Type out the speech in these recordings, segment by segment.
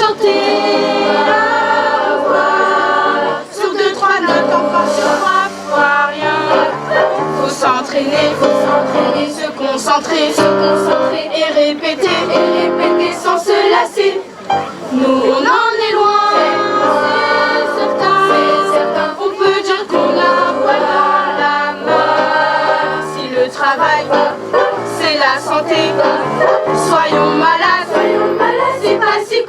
chanter à voix. Sur deux, trois notes, encore sur trois, rien. Faut s'entraîner, se concentrer, et répéter sans se lasser. Nous on en est loin, c'est certain. On peut dire qu'on a voilà la main. Si le travail, c'est la santé, soyons malades, c'est pas si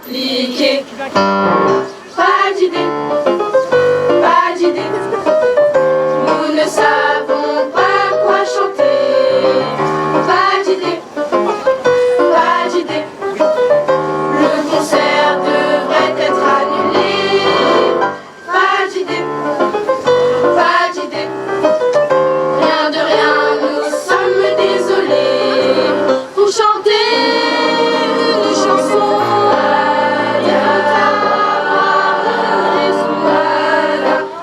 compliqué. Pas d'idée, nous ne savons pas quoi chanter. Pas d'idée, le concert devrait être annulé. Pas d'idée, rien de rien, nous sommes désolés. Pour chanter une chanson,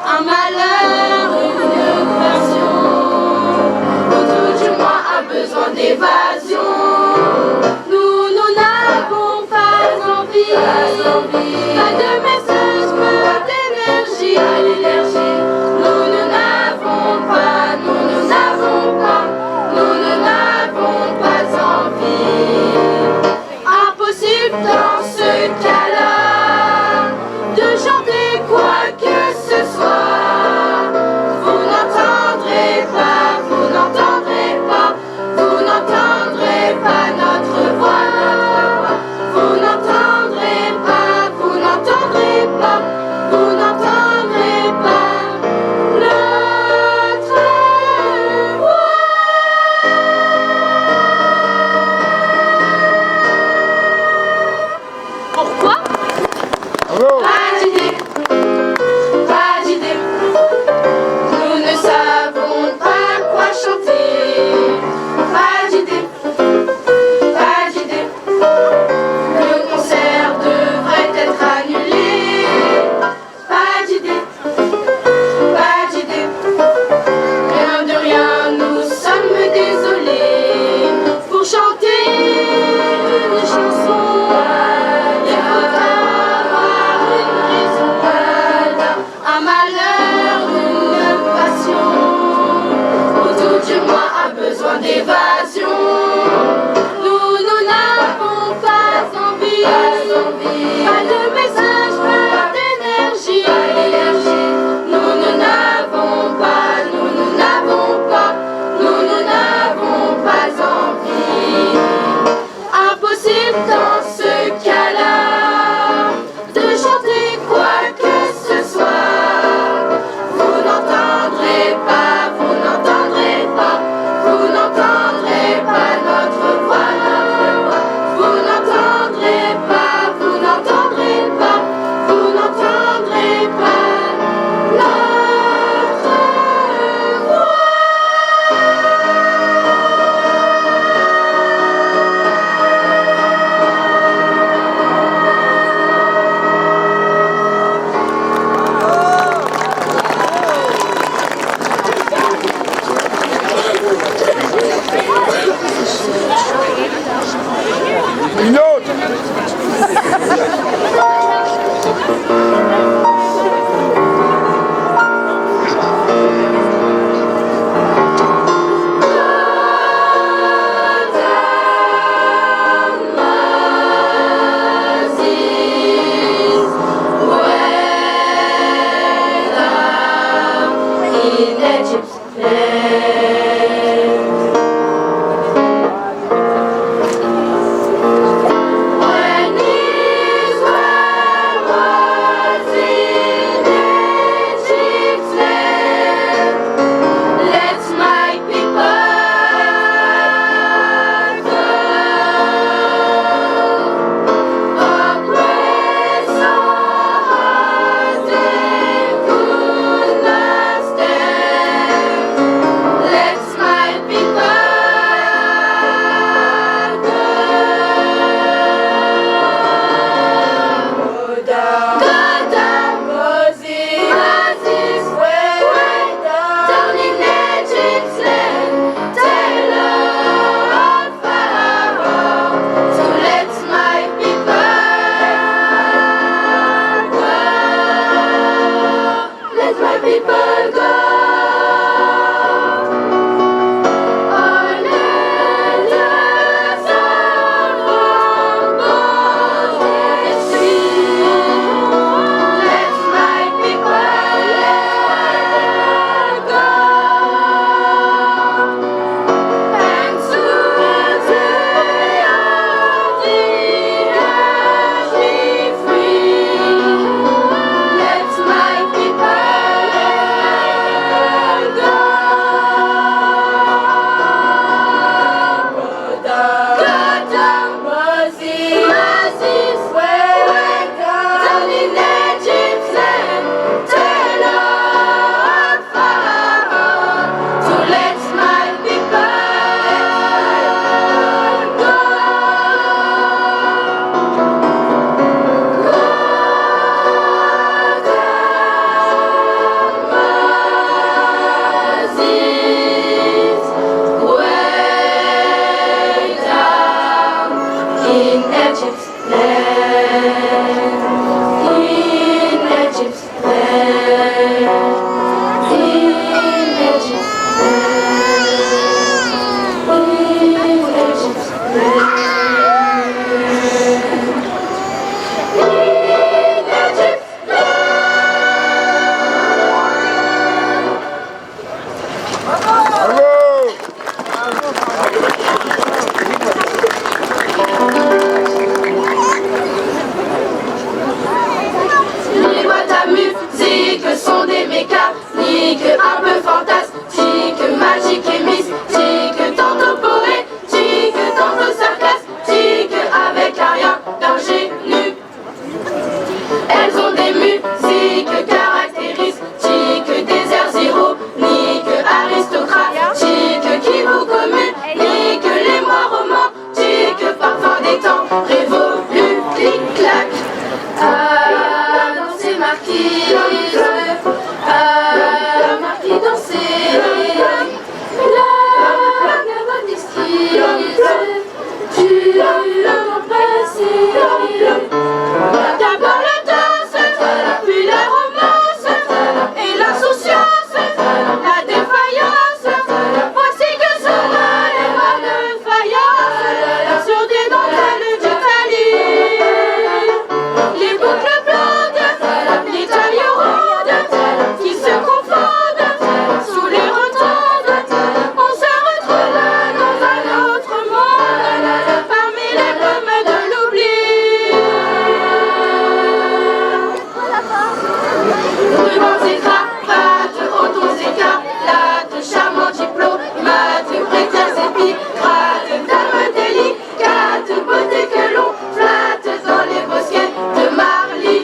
un malheur, une version, ou tout du moins un besoin d'évasion. Nous n'avons pas envie, pas de message, pas d'énergie. Nous n'avons pas envie. Impossible dans ce cas-là de chanter quoi que ce soit. Vous n'entendrez pas notre voix. Vous n'entendrez pas notre voix. Pourquoi? mystique, un peu fantastique, magique et mystique, tantôt poétique, tantôt sarcastique, avec un rien d'ingénu. Elles ont des musiques caractéristiques, des airs ironiques, aristocratiques, qui vous communiquent les mois romantiques, parfois des temps révolus, clic-clac. Ah, danser marquise, ah, marquis danser, la gavotte exquise, tu l'as passé. D'abord la danse, puis la romance, et l'insouciance, la défaillance. Voici que sont les bras de faïence, sur des dentelles d'Italie. Les boucles blondes, les tailles rondes, qui se confondent sous les rotondes. On se retrouve dans un autre monde, parmi les brumes de l'oubli. Rubans et cravates, hautons écarlates, charmants diplomates, précaires et pirates, dames délicates, beauté que l'on flatte dans les bosquets de Marly.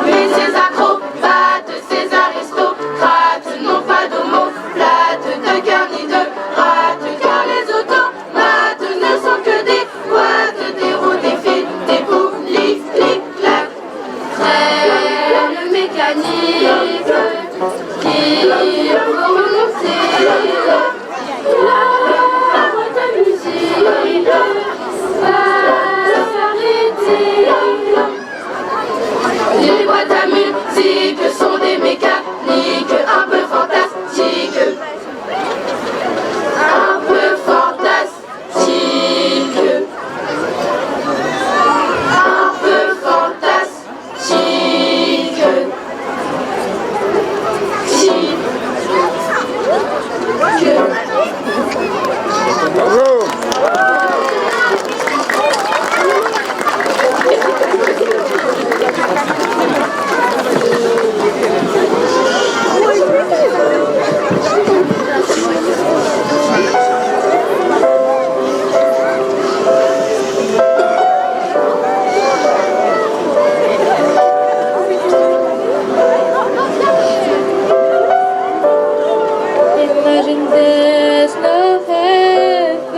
Mais ces acrobates, ces aristocrates n'ont pas d'omoplate, de cœur ni de rate, car les automates ne sont que des boîtes, des roues, des fils, des poulies, clic-clac. Traîne mécanique qui faut remonter la boîte à musique va s'arrêter. Les boîtes à musique sont des mécaniques un peu fantastiques, un peu fantastiques, un peu fantastiques. Imagine there's no heaven.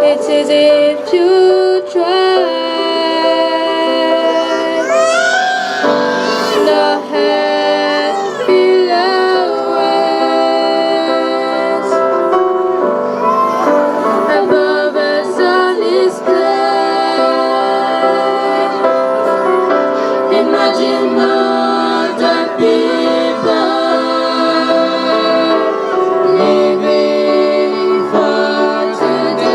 It's as if you try. No head below us. Above us all is black. Imagine all the people living for today.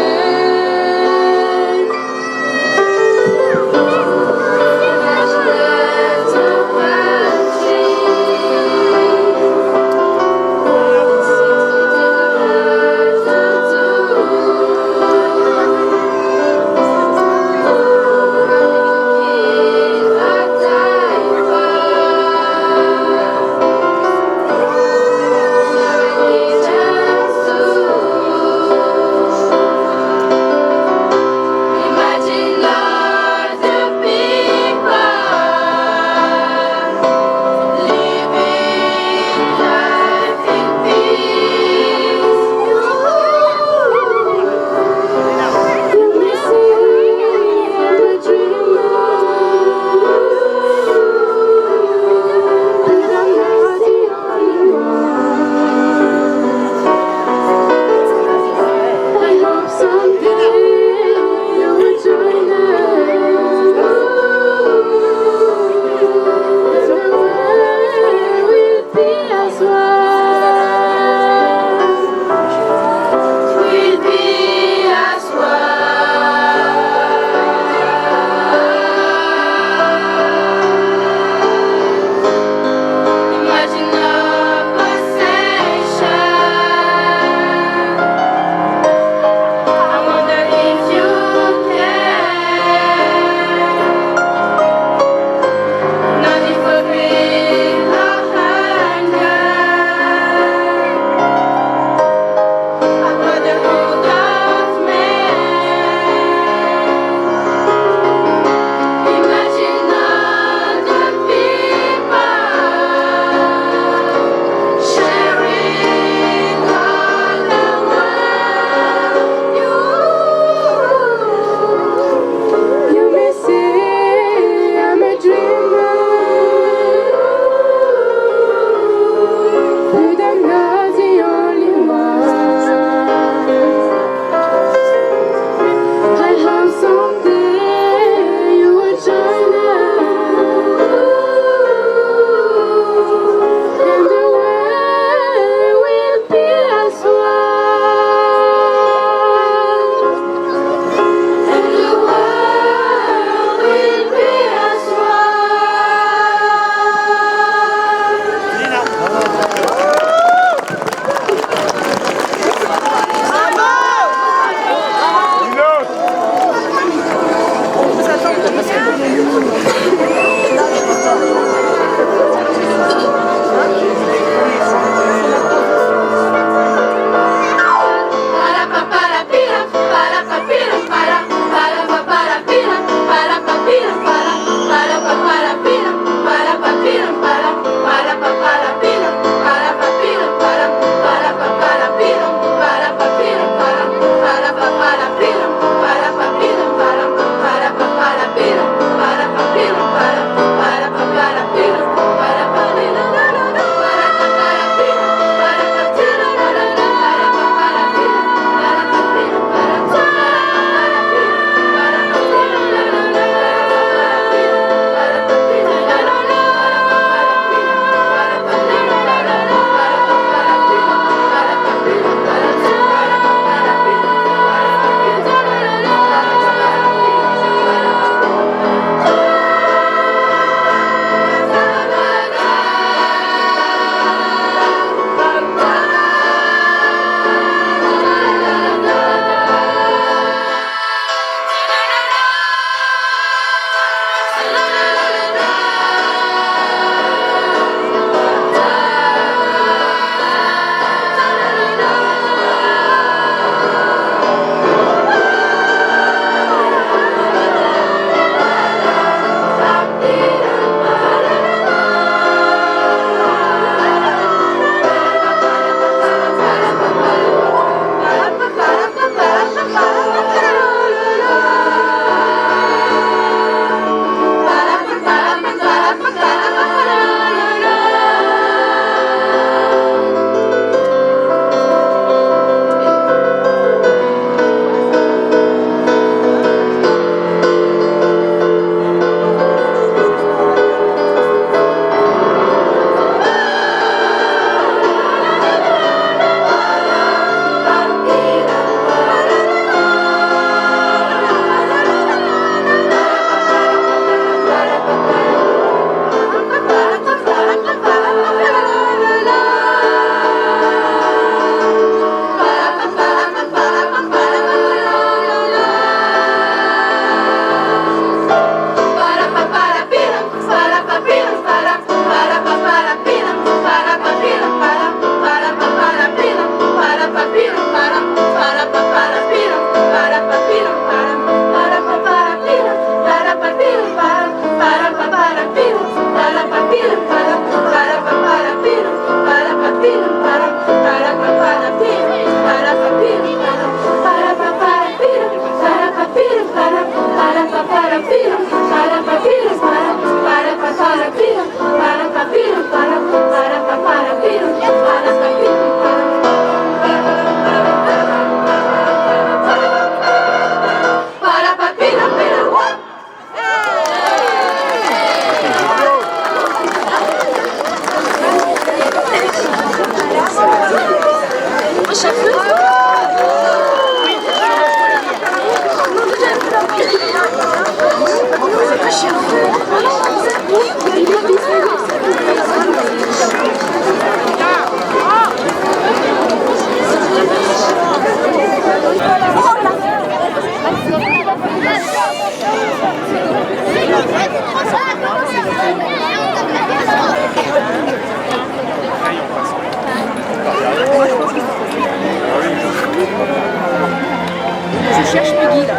Je cherche Peggy là.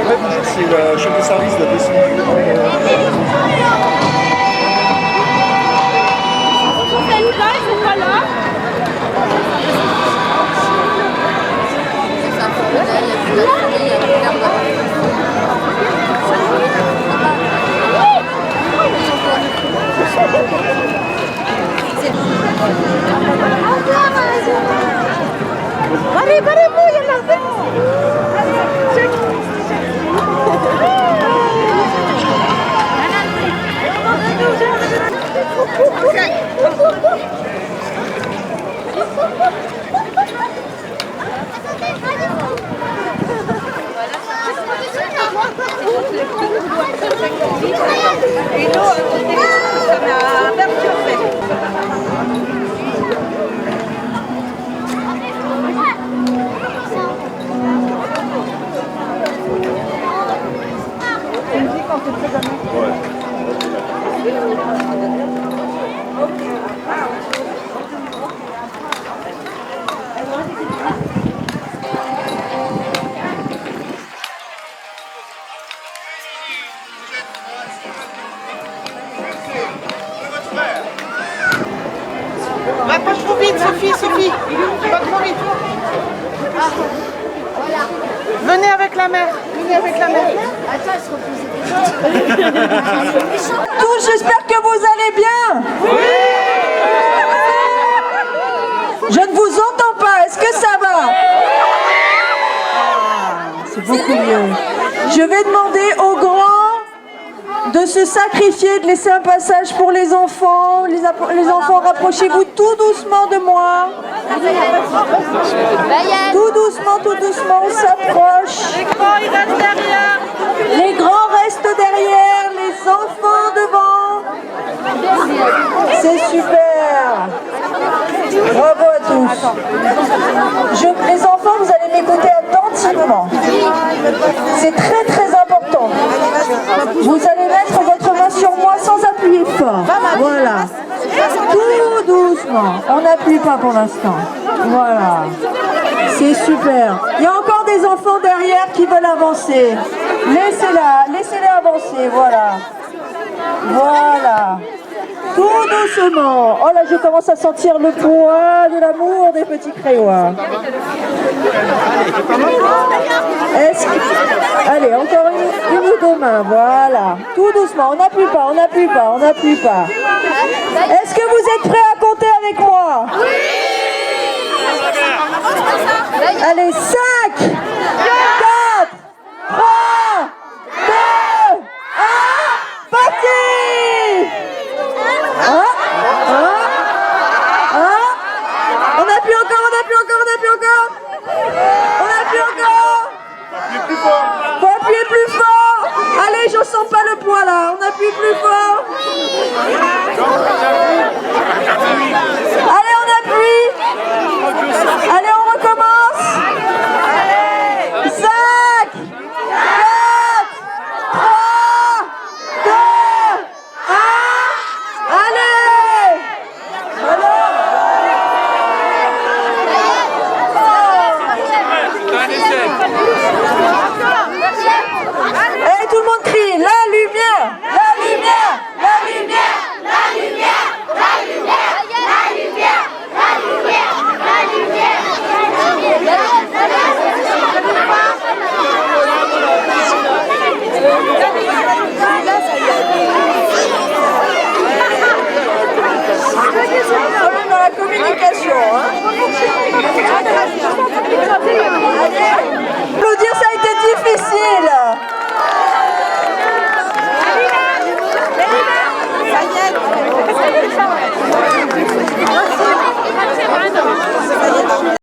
Ouais, bonjour, c'est le chef de service de la descente. Celle-là, ils sont pas là. Va pas trop vite, Sophie. Pas trop vite. Venez avec la mère. Tous, j'espère que vous allez bien. Oui. Je ne vous entends pas. Est-ce que ça va? C'est beaucoup mieux. Je vais demander aux grands de se sacrifier, de laisser un passage pour les enfants. Les enfants, rapprochez-vous tout doucement de moi. Tout doucement, on s'approche. Les grands, ils restent derrière. Les grands restent derrière, les enfants devant. C'est super. Bravo à tous. Les enfants, vous allez m'écouter attentivement. C'est très très important. Vous allez mettre votre main sur moi sans appuyer fort. Voilà. Tout doucement. On n'appuie pas pour l'instant. Voilà. C'est super. Il y a encore des enfants derrière qui veulent avancer. Laissez-les avancer. Voilà. Voilà. Tout doucement. Oh là, je commence à sentir le poids de l'amour des petits Créois. Allez, encore une ou deux mains. Voilà. Tout doucement. On n'appuie pas. Est-ce que vous êtes prêts à compter avec moi? Oui. Allez, 5.